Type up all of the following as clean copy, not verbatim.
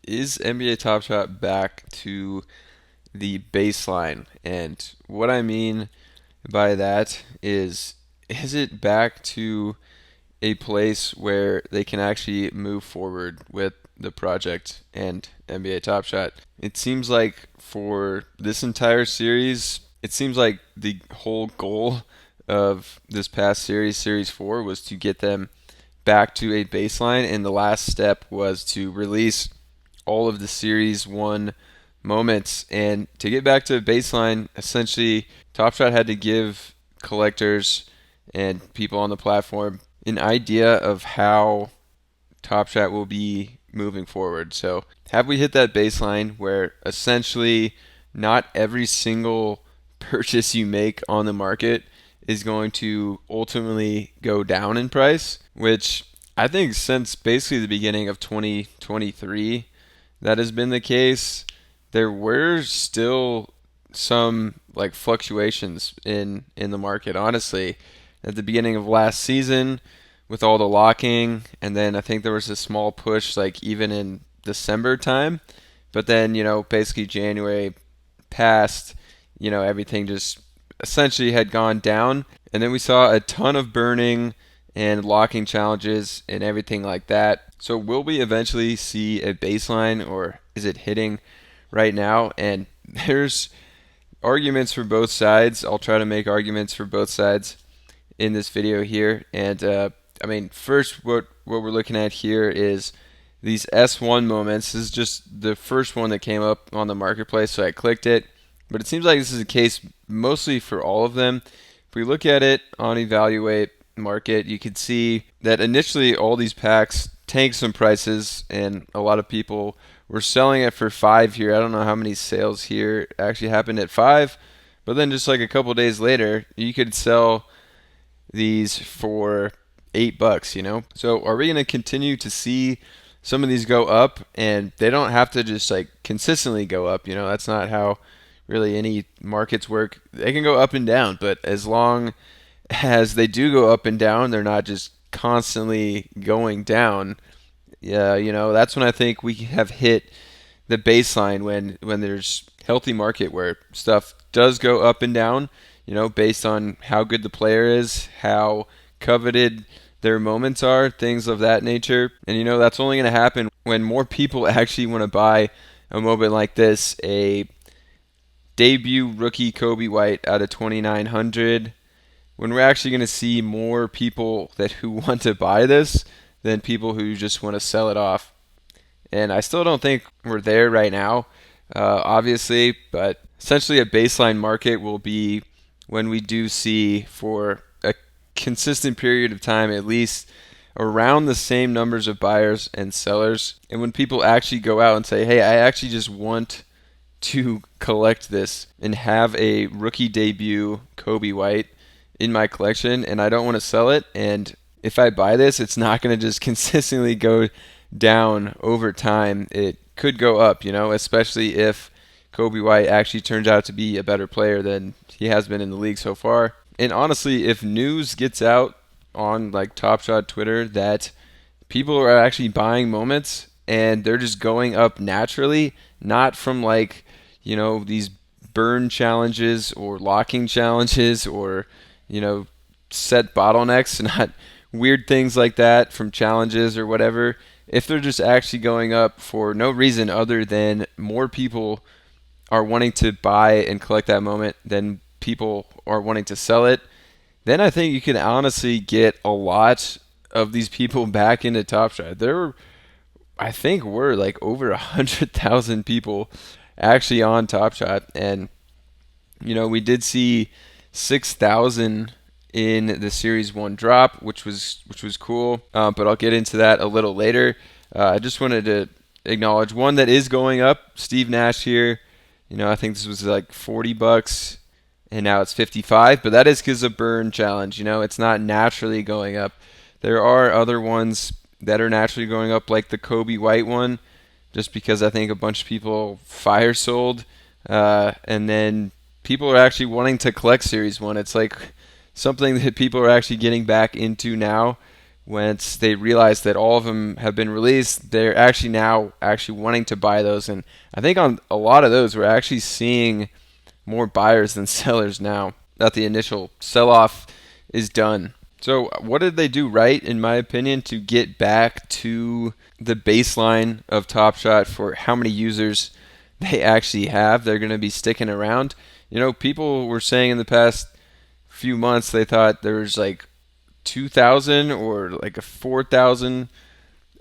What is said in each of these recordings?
Is NBA Top Shot back to the baseline? And what I mean by that is it back to a place where they can actually move forward with the project and NBA Top Shot? It seems like for this entire series, it seems like the whole goal of this past series, Series 4, was to get them back to a baseline, and the last step was to release all of the Series 1 moments. And to get back to a baseline, essentially, Top Shot had to give collectors and people on the platform an idea of how Top Shot will be moving forward. So, have we hit that baseline where essentially not every single purchase you make on the market is going to ultimately go down in price, which I think since basically the beginning of 2023 that has been the case. There were still some like fluctuations in the market, honestly. At the beginning of last season with all the locking, and then I think there was a small push like even in December time, but then, basically January passed, everything just essentially had gone down. And then we saw a ton of burning and locking challenges and everything like that. So will we eventually see a baseline, or is it hitting right now? And there's arguments for both sides. I'll try to make arguments for both sides in this video here. And first, what we're looking at here is these S1 moments. This is just the first one that came up on the marketplace, so I clicked it. But it seems like this is the case mostly for all of them. If we look at it on Evaluate Market, you can see that initially all these packs tanked some prices, and a lot of people were selling it for 5 here. I don't know how many sales here actually happened at 5, but then just like a couple days later, you could sell these for $8, So are we going to continue to see some of these go up? And they don't have to just like consistently go up, that's not how really any markets work. They can go up and down, but as long as they do go up and down, they're not just constantly going down. Yeah, that's when I think we have hit the baseline when there's healthy market where stuff does go up and down, based on how good the player is, how coveted their moments are, things of that nature. And that's only going to happen when more people actually want to buy a moment like this, a debut rookie Kobe White out of 2,900, when we're actually going to see more people who want to buy this than people who just want to sell it off. And I still don't think we're there right now, obviously, but essentially a baseline market will be when we do see for a consistent period of time at least around the same numbers of buyers and sellers. And when people actually go out and say, hey, I actually just want to collect this and have a rookie debut Kobe White in my collection, and I don't want to sell it, and if I buy this, it's not going to just consistently go down over time. It could go up, especially if Kobe White actually turns out to be a better player than he has been in the league so far. And honestly, if news gets out on like Top Shot Twitter that people are actually buying moments and they're just going up naturally, not from like, these burn challenges or locking challenges or, set bottlenecks, not weird things like that from challenges or whatever. If they're just actually going up for no reason other than more people are wanting to buy and collect that moment than people are wanting to sell it, then I think you can honestly get a lot of these people back into Top Shot. I think we're like over 100,000 people actually on Top Shot, and we did see 6,000 in the Series 1 drop, which was cool. But I'll get into that a little later. I just wanted to acknowledge one that is going up. Steve Nash here. I think this was like $40, and now it's 55. But that is because of burn challenge. It's not naturally going up. There are other ones that are naturally going up, like the Kobe White one, just because I think a bunch of people fire sold, and then people are actually wanting to collect Series 1. It's like something that people are actually getting back into now, once they realize that all of them have been released, they're actually now actually wanting to buy those. And I think on a lot of those, we're actually seeing more buyers than sellers now that the initial sell-off is done. So what did they do right, in my opinion, to get back to the baseline of Top Shot for how many users they actually have? They're going to be sticking around. People were saying in the past few months they thought there was like 2,000 or like a 4,000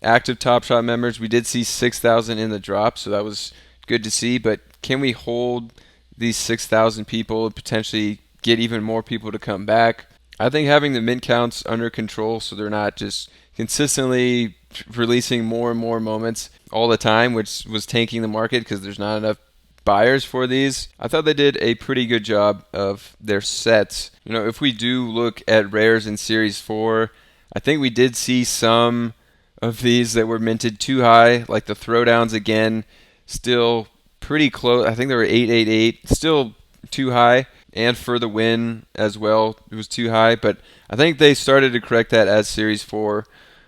active Top Shot members. We did see 6,000 in the drop, so that was good to see. But can we hold these 6,000 people and potentially get even more people to come back? I think having the mint counts under control so they're not just consistently releasing more and more moments all the time, which was tanking the market because there's not enough buyers for these. I thought they did a pretty good job of their sets. If we do look at rares in Series 4, I think we did see some of these that were minted too high, like the throwdowns again, still pretty close. I think they were 888, still too high. And for the win as well, it was too high. But I think they started to correct that as Series 4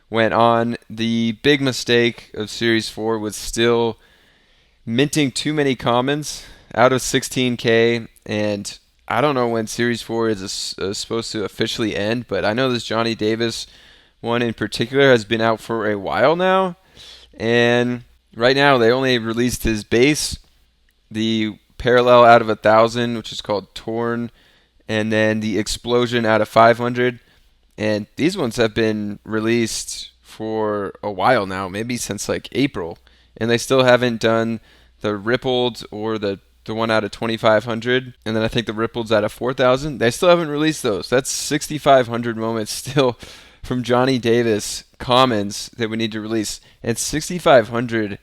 went on. The big mistake of Series 4 was still minting too many commons out of 16K. And I don't know when Series 4 is supposed to officially end, but I know this Johnny Davis one in particular has been out for a while now. And right now they only released his base, the parallel out of 1,000, which is called Torn, and then the explosion out of 500. And these ones have been released for a while now, maybe since like April, and they still haven't done the rippled or the one out of 2,500, and then I think the rippleds out of 4,000. They still haven't released those. That's 6,500 moments still from Johnny Davis commons that we need to release, and 6,500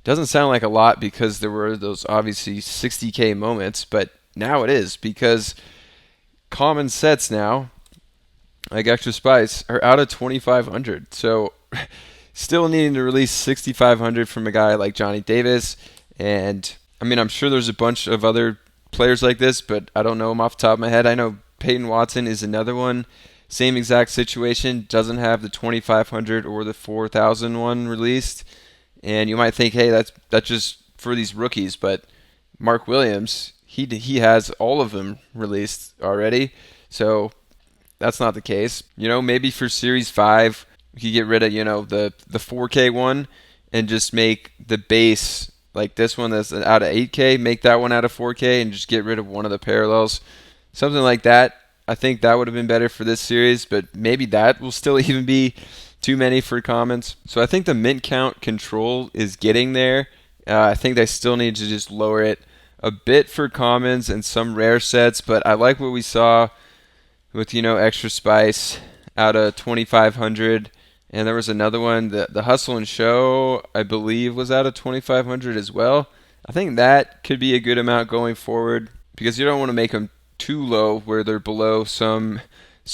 doesn't sound like a lot because there were those obviously 60K moments, but now it is because common sets now, like Extra Spice, are out of 2,500. So still needing to release 6,500 from a guy like Johnny Davis. And I mean, I'm sure there's a bunch of other players like this, but I don't know them off the top of my head. I know Peyton Watson is another one. Same exact situation, doesn't have the 2,500 or the 4,000 one released. And you might think, hey, that's just for these rookies, but Mark Williams, he has all of them released already, so that's not the case. Maybe for Series 5, you could get rid of the 4K one and just make the base like this one that's out of 8K, make that one out of 4K, and just get rid of one of the parallels, something like that. I think that would have been better for this series, but maybe that will still even be too many for commons. So I think the mint count control is getting there. I think they still need to just lower it a bit for commons and some rare sets, but I like what we saw with Extra Spice out of 2,500, and there was another one, the Hustle and Show, I believe, was out of 2,500 as well. I think that could be a good amount going forward because you don't want to make them too low where they're below some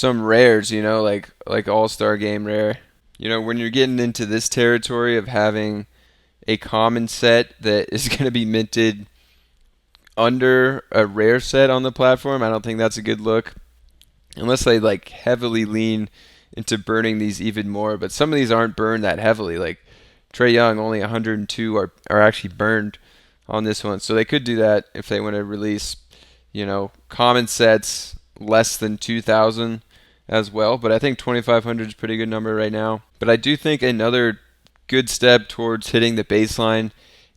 rares, like All-Star Game rare. When you're getting into this territory of having a common set that is going to be minted under a rare set on the platform, I don't think that's a good look. Unless they like heavily lean into burning these even more. But some of these aren't burned that heavily. Like Trae Young, only 102 are actually burned on this one. So they could do that if they want to release, common sets less than 2,000. As well, but I think 2,500 is a pretty good number right now. But I do think another good step towards hitting the baseline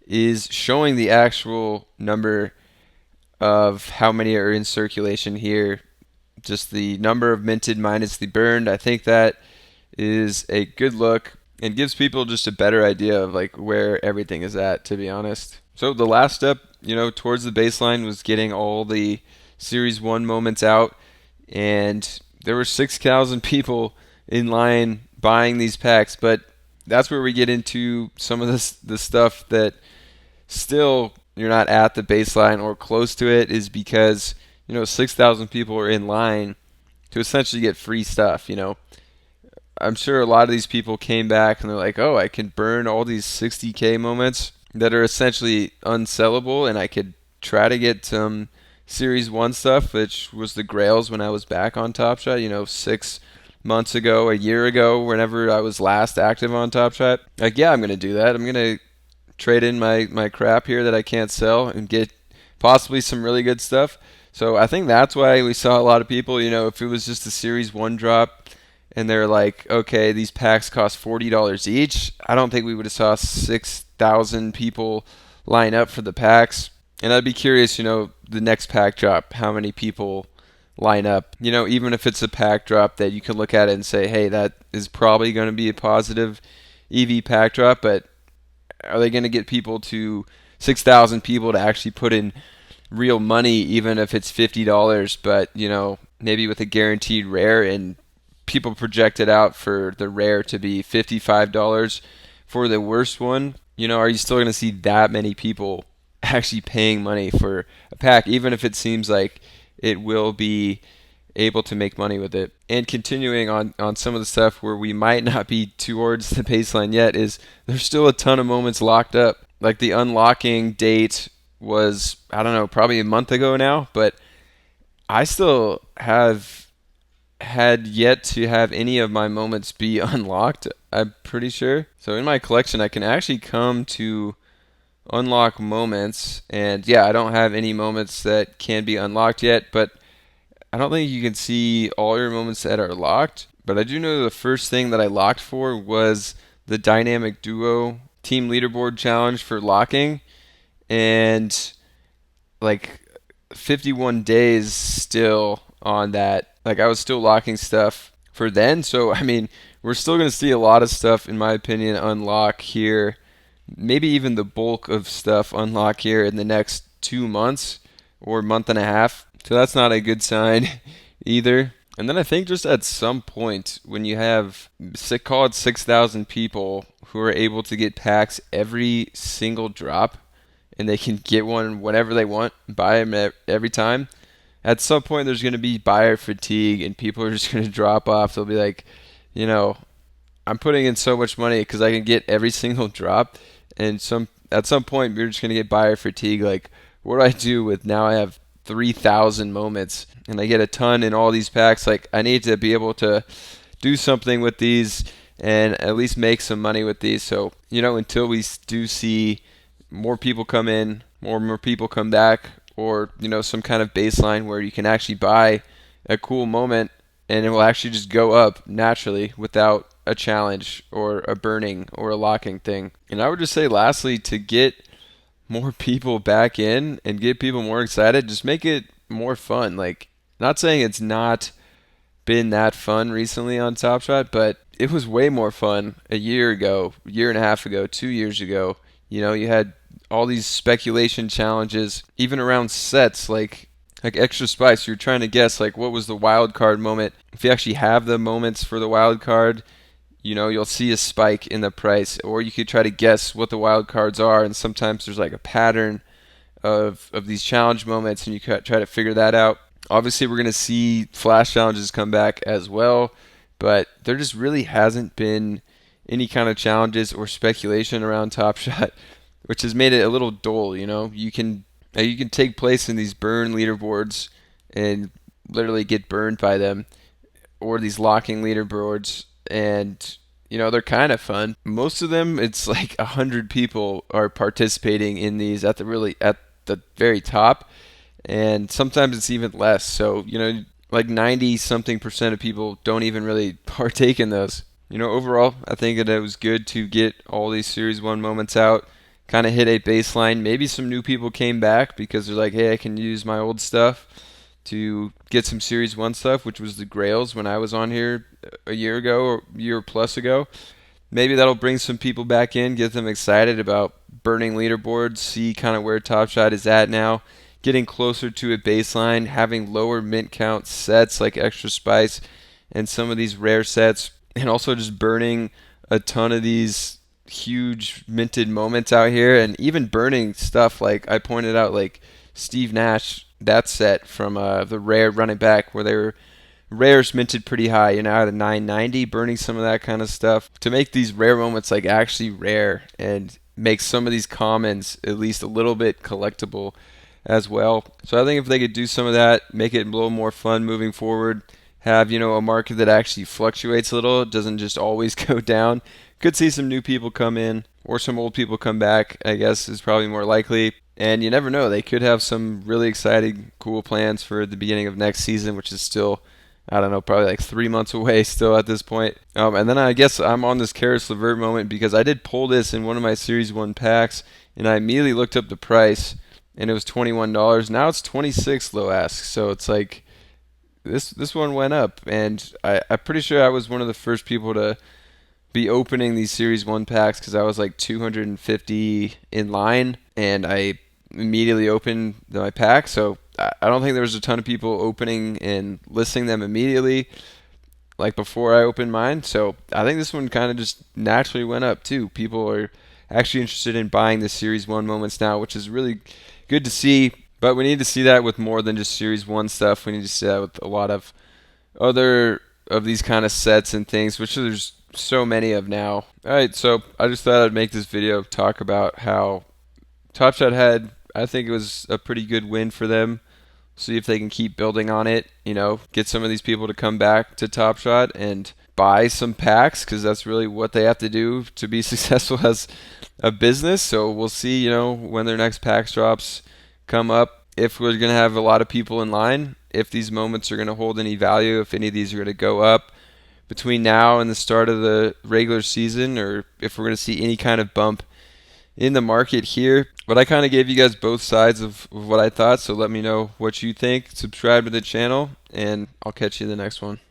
is showing the actual number of how many are in circulation here. Just the number of minted minus the burned. I think that is a good look and gives people just a better idea of like where everything is at, to be honest. So the last step, towards the baseline was getting all the Series 1 moments out, and there were 6,000 people in line buying these packs, but that's where we get into some of the stuff that still you're not at the baseline or close to it, is because 6,000 people are in line to essentially get free stuff. I'm sure a lot of these people came back and they're like, oh, I can burn all these 60K moments that are essentially unsellable, and I could try to get some Series 1 stuff, which was the grails when I was back on Top Shot, 6 months ago, a year ago, whenever I was last active on Top Shot. Like, yeah, I'm going to do that. I'm going to trade in my crap here that I can't sell and get possibly some really good stuff. So I think that's why we saw a lot of people, if it was just a Series 1 drop and they're like, okay, these packs cost $40 each, I don't think we would have saw 6,000 people line up for the packs. And I'd be curious, the next pack drop, how many people line up. Even if it's a pack drop that you can look at it and say, hey, that is probably going to be a positive EV pack drop, but are they going to get 6,000 people to actually put in real money, even if it's $50, but, maybe with a guaranteed rare, and people project it out for the rare to be $55 for the worst one? Are you still going to see that many people actually paying money for a pack, even if it seems like it will be able to make money with it? And continuing on some of the stuff where we might not be towards the baseline yet, is there's still a ton of moments locked up. Like the unlocking date was, I don't know, probably a month ago now, but I still have had yet to have any of my moments be unlocked, I'm pretty sure. So in my collection, I can actually come to unlock moments, and yeah, I don't have any moments that can be unlocked yet, but I don't think you can see all your moments that are locked. But I do know the first thing that I locked for was the Dynamic Duo Team Leaderboard Challenge for locking, and like 51 days still on that. Like, I was still locking stuff for then, so I mean, we're still going to see a lot of stuff, in my opinion, unlock here. Maybe even the bulk of stuff unlock here in the next 2 months or month and a half. So that's not a good sign either. And then I think just at some point, when you have, call it 6,000 people who are able to get packs every single drop, and they can get one whenever they want, buy them every time, at some point there's going to be buyer fatigue, and people are just going to drop off. They'll be like, I'm putting in so much money because I can get every single drop, and at some point we're just going to get buyer fatigue. Like, what do I do with now I have 3,000 moments and I get a ton in all these packs? Like, I need to be able to do something with these and at least make some money with these. So, until we do see more people come in, more people come back, or, some kind of baseline where you can actually buy a cool moment and it will actually just go up naturally without a challenge or a burning or a locking thing. And I would just say lastly, to get more people back in and get people more excited, just make it more fun. Like, not saying it's not been that fun recently on Top Shot, but it was way more fun a year ago, year and a half ago, 2 years ago. You had all these speculation challenges, even around sets like Extra Spice. You're trying to guess like what was the wild card moment. If you actually have the moments for the wild card, you'll see a spike in the price, or you could try to guess what the wild cards are, and sometimes there's like a pattern of these challenge moments, and you try to figure that out. Obviously, we're going to see flash challenges come back as well, but there just really hasn't been any kind of challenges or speculation around Top Shot, which has made it a little dull. You can take place in these burn leaderboards and literally get burned by them, or these locking leaderboards, and they're kind of fun. Most of them, it's like 100 people are participating in these at the very top, and sometimes it's even less. So like 90 something percent of people don't even really partake in those. Overall, I think that it was good to get all these Series 1 moments out, kind of hit a baseline. Maybe some new people came back because they're like, hey, I can use my old stuff to get some Series 1 stuff, which was the Grails when I was on here a year ago or a year plus ago. Maybe that'll bring some people back in, get them excited about burning leaderboards, see kind of where Top Shot is at now, getting closer to a baseline, having lower mint count sets like Extra Spice and some of these rare sets, and also just burning a ton of these huge minted moments out here, and even burning stuff like I pointed out, like Steve Nash, that set from the rare running back where they were rares minted pretty high, out of 990, burning some of that kind of stuff to make these rare moments like actually rare and make some of these commons at least a little bit collectible as well. So I think if they could do some of that, make it a little more fun moving forward, have, a market that actually fluctuates a little. It doesn't just always go down. Could see some new people come in or some old people come back, I guess is probably more likely. And you never know, they could have some really exciting, cool plans for the beginning of next season, which is still, I don't know, probably like 3 months away still at this point. And then I guess I'm on this Karis LeVert moment because I did pull this in one of my Series 1 packs, and I immediately looked up the price, and it was $21. Now it's 26 low ask, so it's like this one went up, and I'm pretty sure I was one of the first people to be opening these Series 1 packs because I was like 250 in line, and I immediately opened my pack. So I don't think there was a ton of people opening and listing them immediately like before I opened mine. So I think this one kind of just naturally went up too. People are actually interested in buying the Series 1 moments now, which is really good to see. But we need to see that with more than just Series 1 stuff. We need to see that with a lot of other of these kind of sets and things, which there's so many of now. Alright, so I just thought I'd make this video talk about how Top Shot had, I think it was a pretty good win for them. See if they can keep building on it, get some of these people to come back to Top Shot and buy some packs, because that's really what they have to do to be successful as a business. So we'll see, when their next packs drops come up, if we're going to have a lot of people in line, if these moments are going to hold any value, if any of these are going to go up between now and the start of the regular season, or if we're going to see any kind of bump in the market here. But I kind of gave you guys both sides of what I thought, so let me know what you think. Subscribe to the channel, and I'll catch you in the next one.